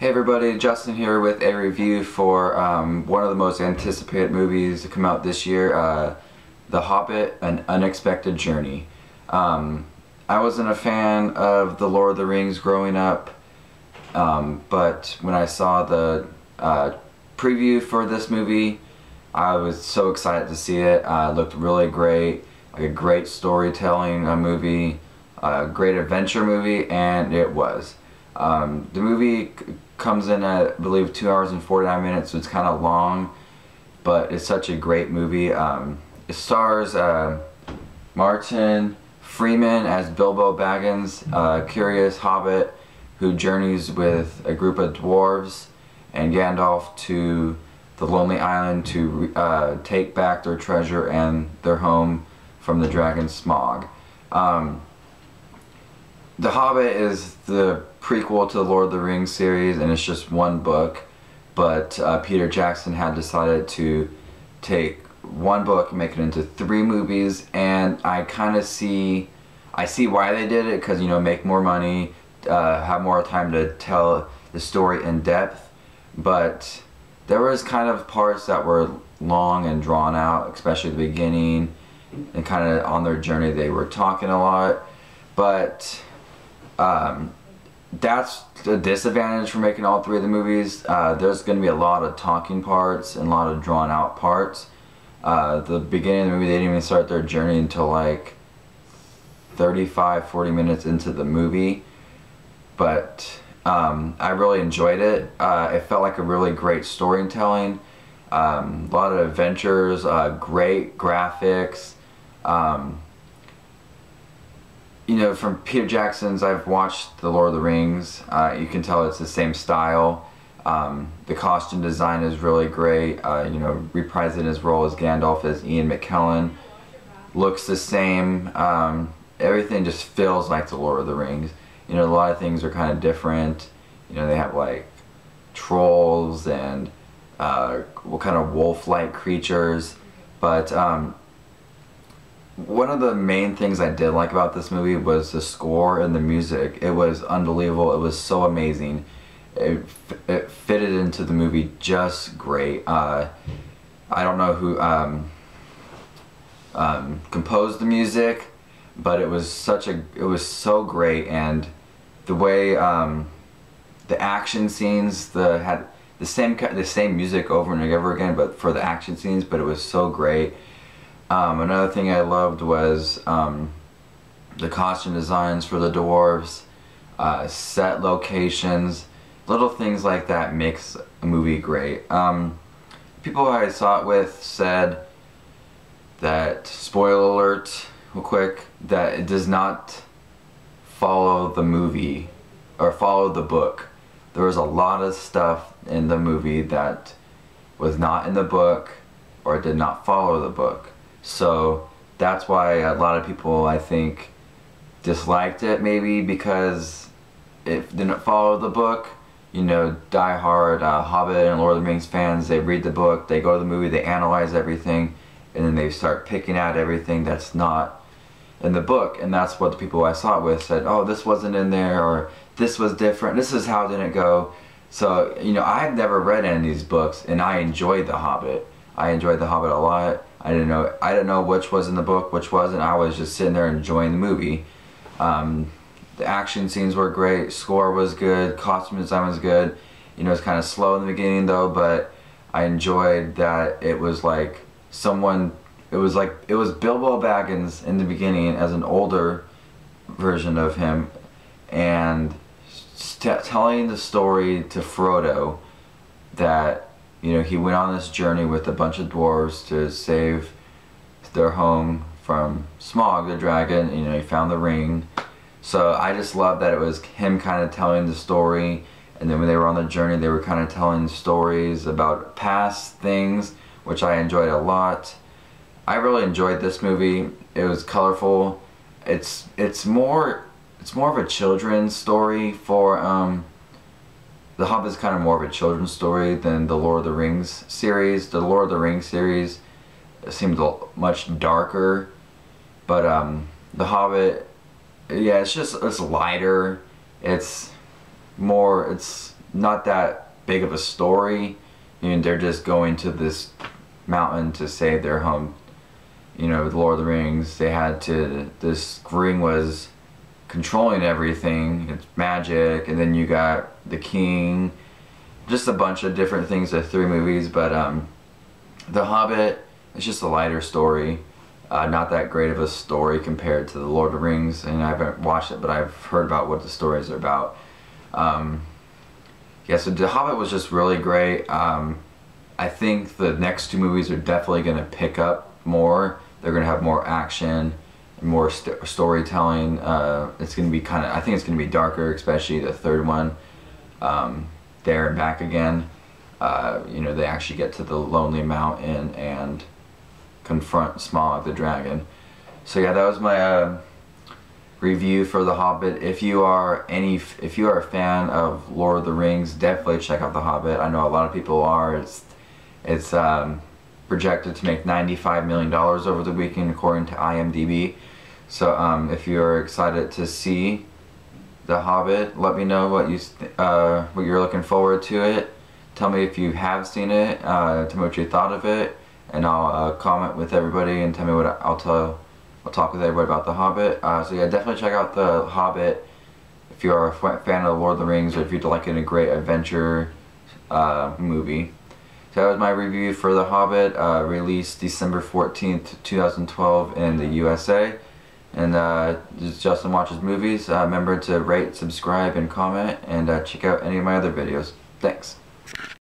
Hey everybody, Justin here with a review for one of the most anticipated movies to come out this year, The Hobbit, An Unexpected Journey. I wasn't a fan of The Lord of the Rings growing up, but when I saw the preview for this movie, I was so excited to see it. It looked really great, like a great storytelling movie, a great adventure movie, and it was. The movie comes in at, I believe, 2 hours and 49 minutes, so it's kind of long, but it's such a great movie. It stars Martin Freeman as Bilbo Baggins, a curious hobbit who journeys with a group of dwarves and Gandalf to the Lonely Island to take back their treasure and their home from the dragon Smaug. The Hobbit is the prequel to the Lord of the Rings series, and it's just one book, but Peter Jackson had decided to take one book and make it into 3 movies, and I see why they did it, because, you know, make more money, have more time to tell the story in depth, but there was kind of parts that were long and drawn out, especially the beginning, and kind of on their journey they were talking a lot, but that's the disadvantage for making all 3 of the movies. There's going to be a lot of talking parts and a lot of drawn out parts. The beginning of the movie, they didn't even start their journey until like 35-40 minutes into the movie, but I really enjoyed it. It felt like a really great storytelling, a lot of adventures, great graphics. You know, from Peter Jackson's, I've watched The Lord of the Rings. You can tell it's the same style. The costume design is really great. You know, reprising his role as Gandalf as Ian McKellan looks the same. Everything just feels like The Lord of the Rings. You know, a lot of things are kind of different. You know, they have like trolls and what kind of wolf-like creatures, but one of the main things I did like about this movie was the score and the music. It was unbelievable. It was so amazing. It fitted into the movie just great. I don't know who composed the music, but it was so great, and the way the action scenes had the same music over and over again, but for the action scenes, but it was so great. Another thing I loved was the costume designs for the dwarves, set locations, little things like that makes a movie great. People I saw it with said that, spoiler alert, real quick, that it does not follow the movie or follow the book. There was a lot of stuff in the movie that was not in the book or did not follow the book. So that's why a lot of people, I think, disliked it, maybe because it didn't follow the book. You know, die-hard Hobbit and Lord of the Rings fans, they read the book, they go to the movie, they analyze everything, and then they start picking out everything that's not in the book. And that's what the people I saw it with said, oh, this wasn't in there, or this was different, this is how it didn't go. So, you know, I've never read any of these books, and I enjoyed The Hobbit. I enjoyed The Hobbit a lot. I didn't know which was in the book, which wasn't. I was just sitting there enjoying the movie. The action scenes were great, score was good, costume design was good. You know, it's kind of slow in the beginning though, but I enjoyed that it was like it was Bilbo Baggins in the beginning as an older version of him, and telling the story to Frodo that, you know, he went on this journey with a bunch of dwarves to save their home from Smaug the dragon. You know, he found the ring. So I just love that it was him kind of telling the story, and then when they were on the journey, they were kind of telling stories about past things, which I enjoyed a lot. I really enjoyed this movie. It was colorful. It's more of a children's story for The Hobbit is kind of more of a children's story than the Lord of the Rings series. The Lord of the Rings series seemed much darker, but The Hobbit, yeah, it's lighter. It's not that big of a story. You know, they're just going to this mountain to save their home. You know, with Lord of the Rings, they had to, this ring was controlling everything. It's magic, and then you got the king, just a bunch of different things. The 3 movies, but The Hobbit, it's just a lighter story. Not that great of a story compared to the Lord of the Rings, and I haven't watched it, but I've heard about what the stories are about. Yeah, so The Hobbit was just really great. I think the next 2 movies are definitely going to pick up more. They're going to have more action, more storytelling. It's going to be I think it's going to be darker, especially the 3rd one, There and Back Again. You know, they actually get to the Lonely Mountain and confront Smaug the dragon. So yeah, that was my review for The Hobbit. If you are a fan of Lord of the Rings, definitely check out The Hobbit. I know a lot of people are. It's projected to make $95 million over the weekend according to IMDb. So if you're excited to see The Hobbit, let me know what you're looking forward to it. Tell me if you have seen it. Tell me what you thought of it, and I'll comment with everybody and tell me what I'll talk with everybody about The Hobbit. So yeah, definitely check out The Hobbit if you're a fan of Lord of the Rings, or if you'd like a great adventure movie. So that was my review for The Hobbit, released December 14th, 2012 in the USA. And this is Justin Watches Movies. Remember to rate, subscribe, and comment, and check out any of my other videos. Thanks.